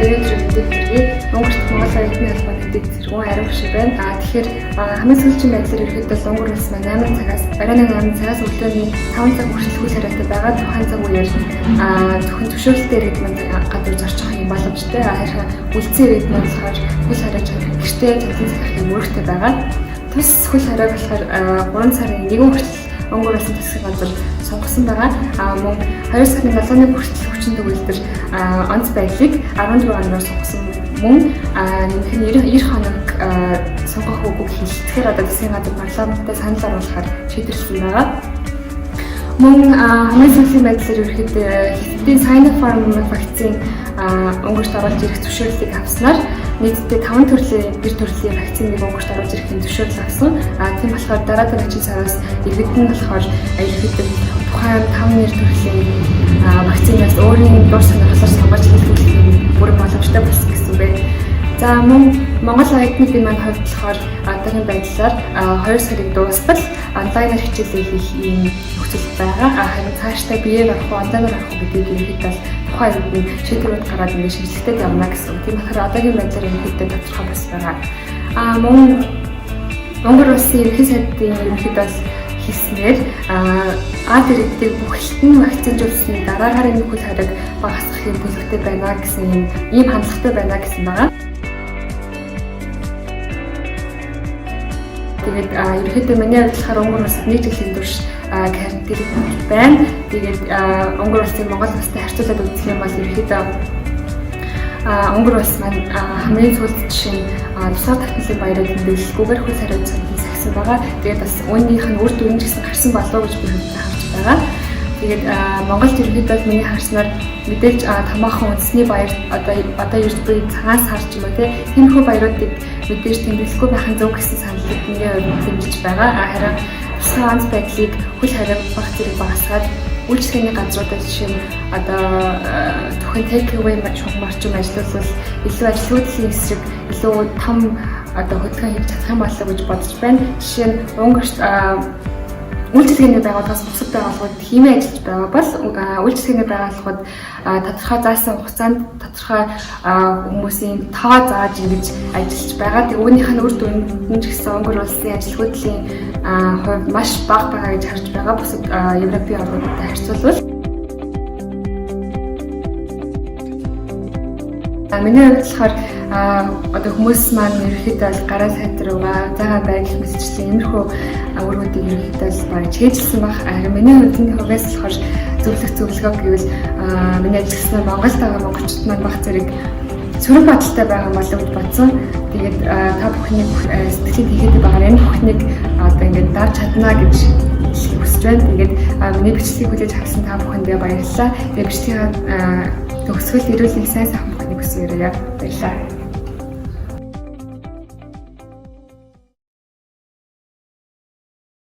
ирээд иргэдэг Монгол Монгол Оюутны холбооны дэд зэрэгэн ариун шиг байна. Тэгэхээр хамгийн сүүлийн байдлаар ерөөхдөө Монгол улс маань 8 цагаас оройн 8 цагаас өглөөний 5 цаг хүртэл хөл хариутай байгаа. Тухайн цаг үеэр зөвхөн зөвшөөрлөлтөөр ирээд маань гадуур зорчих юм боломжтой. Харин үлдсэн ирээд маань болохоор хөл хариуч гэртээ цалин захирахын мөрөгтэй байгаа. Тус хөл хариу болохоор 3 сарын 1 хүртэл Монгол улсын засгийн газар сонгосон байгаа. Мөн 2 сарын 7-ны хүртэл хүчин төгөлдөр онц байдлыг 14 оноор сонгосон. Мөн нэмэх нь 90 хоног сонгох үгүйг хэлэлцэхээр одоо засгийн газар парламенттай санал оруулахаар шийдвэрлсэн байгаа. Мөн хамгийн сүүлийн байдлаар ерөөхдөө Хятадын Sinopharm вакцины Монголд оруулж ирэх зөвшөөрлийг авснаар нийтдээ 5 төрлийн гэр төрлийн вакциныг Монголд оруулж ирэхин зөвшөөрөл авсан. Тийм болохоор дараагийн сараас иргэдэн болохоор ерөөхдөө тухайн 5 нэр төрлийн вакцинаас өөрийн дур сонирхлоор сонгож хэлбэлэх бүрэн боломжтой болсон гэсэн бэ. За мөн Монгол оюутнуудын маань хувьд болохоор одоогийн байдлаар 2 сарыг дуустал онлайнаар хичээлээ хийх юм нөхцөл байгаа. Харин цаашдаа биеэр авах, онлайнаар авах гэдгийг ерөнхийдөө тухайн үед шийдвэрүүд гаргаад ингээд шилжилтэд явна гэсэн. Тийм болохоор одоогийн байдлаар ерөнхийдөө тодорхой бас байгаа. Мөн Монгол улсын ерөнхий сайдын ерөнхийдөө хэлснээр Ад иргэдэг бүх хитэн вакцинжуулсны дараагаар энэ хөл хариуг багасгах юм төлөвтэй байна гэсэн ийм хандлагатай байна гэсэн байгаа. Тэгээд ерөнхийдөө миний хувьд болохоор Монгол улсад нэг жилийн турш карантин байна. Тэгээд Монгол улсын Монгол улстай харьцуулаад үзэх юм бол ерөнхийдөө Монгол улс маань хамгийн сүүлд жишээ нь тусгай татгалын баяраар тэмдэглэлгүйгээр хөл хариуд сахисан байгаа. Тэгээд бас үүнийх нь үр дүн ч гэсэн гарсан болов уу гэж би харж байгаа. Тэгээд Монголд ерөнхийдөө миний харснаар мэдээж томоохон үндэсний баяр одоо ерж буй цагаан сар ч юм уу тиймэрхүү баяруудыг мэдээж тэмдэглэхгүй байх нь зөв гэсэн саналыг миний хувьд дэмжиж байгаа. Харин тусгай онц байдлыг хөл хариуг баг зэрэг багасгаад үйлчлэгээний газруудад жишээ нь одоо зөвхөн take away шугамарчим ажиллуулвал илүү ажлуудын эсрэг илүү том одоо хөдөлгөөн хийж чадах юм болов гэж бодож байна. Жишээ нь Унгарт үйлчлэгээний байгууллагаас бусад байгууллагууд химээ ажиллаж байгаа бол үйлчлэгээний байгууллагууд тодорхой заасан хугацаанд тодорхой хүмүүсийн тоо зааж ингэж ажиллаж байгаа. Тэг үүнийх нь үр дүнд ч гэсэн Монгол улсын ажилгүйдлийн хувьд маш бага байгаа гэж харж байгаа. Бусад Европын орнуудтай харьцуулбал миний хувьд болохоор одоо хүмүүс маань ерөнхийдөө гараа сайтруугаа цагаан байгаль мэсчлэн иймэрхүү үүргүүдийг ерөнхийдөө баг чийжилсэн баг. Харин миний хувьд болохоор зөвлөгөө гэвэл миний ажилласан Монголд байгаа монголчууд маань баг зэрэг сөрөг бодолтой байгаа болов гэж бодсон. Тэгээд та бүхний сэтгэлд хийгээд байгаа энэ бүхнийг одоо ингээд дарж чадна гэж хүсэж байна. Тэгээд миний бичлэгийг хүлээж авсан та бүхэндээ баярлалаа. Тэгээд бичлэгийн төгсгөл ирүүлэх сайн сайхан бүхнийг хүсье. Баярлалаа.